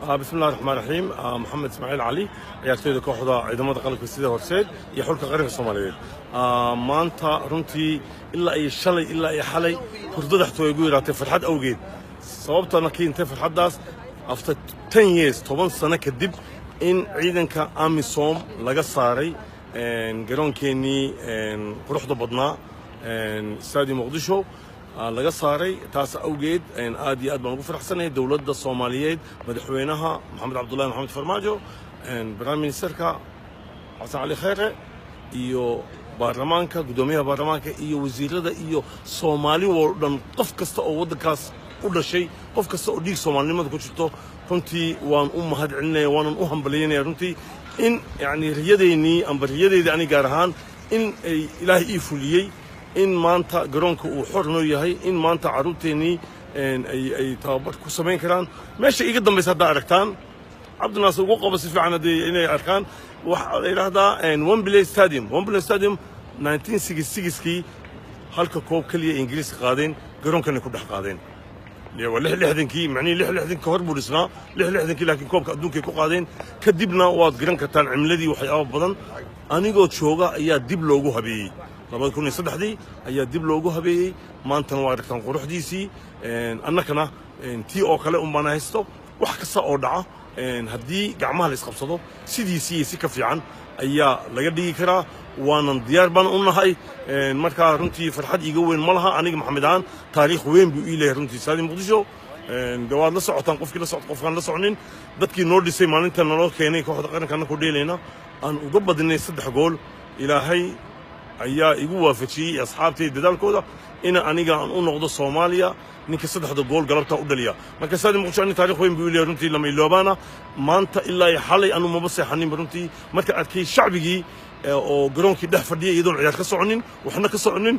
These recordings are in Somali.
بسم الله الرحمن الرحيم. محمد اسماعيل علي ciyaartooyda kooxda ciidamada qalabka sida horseed iyo xulka qaranka Soomaaliyeed. maanta runtii ilaa ay shalay ilaa ay xalay hurdada xatoo igu yiraatay farxad awgeed sababtana keentay farxadaas after 10 years 10 sano kadib in ciidanka AMISOM laga saaray garoonkeenii quruxda badnaa Stadium Muqdisho laga saaray taas awgeed aad iyo aad baan ugu faraxsanahay dawladda Soomaaliyeed madaxweynaha Maxamed Cabdullaahi Maxamed Farmaajo Prime Ministerka Xasan Ali Khayre iyo baarlamaanka gudoomiyaha baarlamaanka iyo wasiirada iyo Soomaali oo dhan qof kasta oo wadankaas u dhashay qof kasta oo dhiig Soomaalinimada ku jirto runtii waan u mahadcelinay waan u hambalyeynay runtii in yani riyadeeni ambariyadeyda ani gaar ahaan in Ilaahay ii fuliyay in maanta garoonka uu xor noo yahay in maanta caruurteeni ay tababar ku sameyn karaan meesha iga dambaysa hadda aragtaan Cabdinaasir ugu qabo si fiican inay arkaan waxa la yiraahdaa Wembley Stadium 1966kii halka koob kaliya Ingiriiska qaadeen garoonkana ku dhex qaadeen waa 66kii macni 66 ka hor buu dhisnaa 66kii laakiin koobka adduunka ku qaadeen kadibna waad garan kartaan cimladii waxyaabo badan anigoo jooga ayaa dib loogu habeeyay 2003 ayaa dib loogu habeeyay maantana waa aragtaan quruxdiisii annakana tii oo kale baan haysto wax kasta oo dhaca haddii gacmaha la isqabsado sidiisii si ka fiican ayaa laga dhigi karaa waanan diyaar baan u nahay markaa runtii farxad iiga weyn ma laha aniga maxamed aan taariikh weyn buu ii leeyahay runtii Stadium Muqdisho gawaad la socotaan qofkii la socod qofkaan la soconin dadkii noo dhisay maalinta naloo keenay kooxda qaranka ku dheelayna aan uga badinay 3 gool ilaahay ayaa igu waafajiyay asxaabtay dadaalkooda in aniga aan u noqdo Soomaaliya ninka 3 gool galabta u dhaliya marka Stadium Muqdisho taariikh weyn buu leeyahay runtii lama iloobaana maanta ilaa xalay aanu ma baseexanin runtii marka arkay shacbigii oo garoonkii dhex fadhiyay iyadoo ciyaar ka soconin waxna ka soconin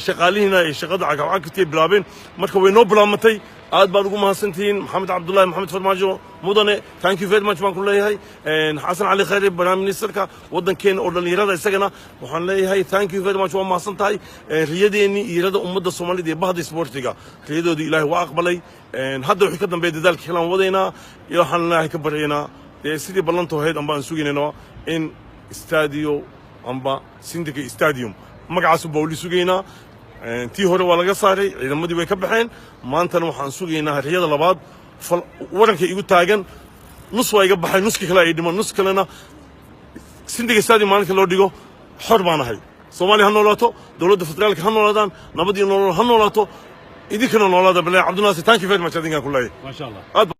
shaqaalihiina ay shaqada cagacagtay bilaabeen marka way noo bilaamatay aad baan ugu mahadsantihiin Maxamed Cabdullaahi Maxamed Farmaajo mudane thank you very much baan ku leeyahay Xasan Ali Khayre Prime Ministerka wadankeena oo dhalinyarada isagana waxaan leeyahay thank you very much waa mahadsantahay riyadeeni iyada ummadda Soomaaliyeed ee bahda sportiga riyadoodii Ilaahay waa aqbalay hadda wixii ka dambeeyay dadaalka xilaan wadeynaa iyo waxaan Ilaahay ka baryeynaa sidii ballanto ahayd aan baan suginayno in Stadio amba Syndicate Stadium magacaas bawli sugeynaa tii hore waa laga saaray ciidamadii way ka baxeen maantana waxaan sugeynaa riyada labaad waranka igu taagan nus waa iga baxay nuski kale ay dhiman nus kalena Syndicate Stadium maalinka loo dhigo xor baan ahay Soomaaliya ha noolaato dawladda federaalka ha noolaadaan nabad iyo nolol ha noolaato idinkana noolaada Cabdinaasir thank you very much adinka ku leeyahay ma sha Allah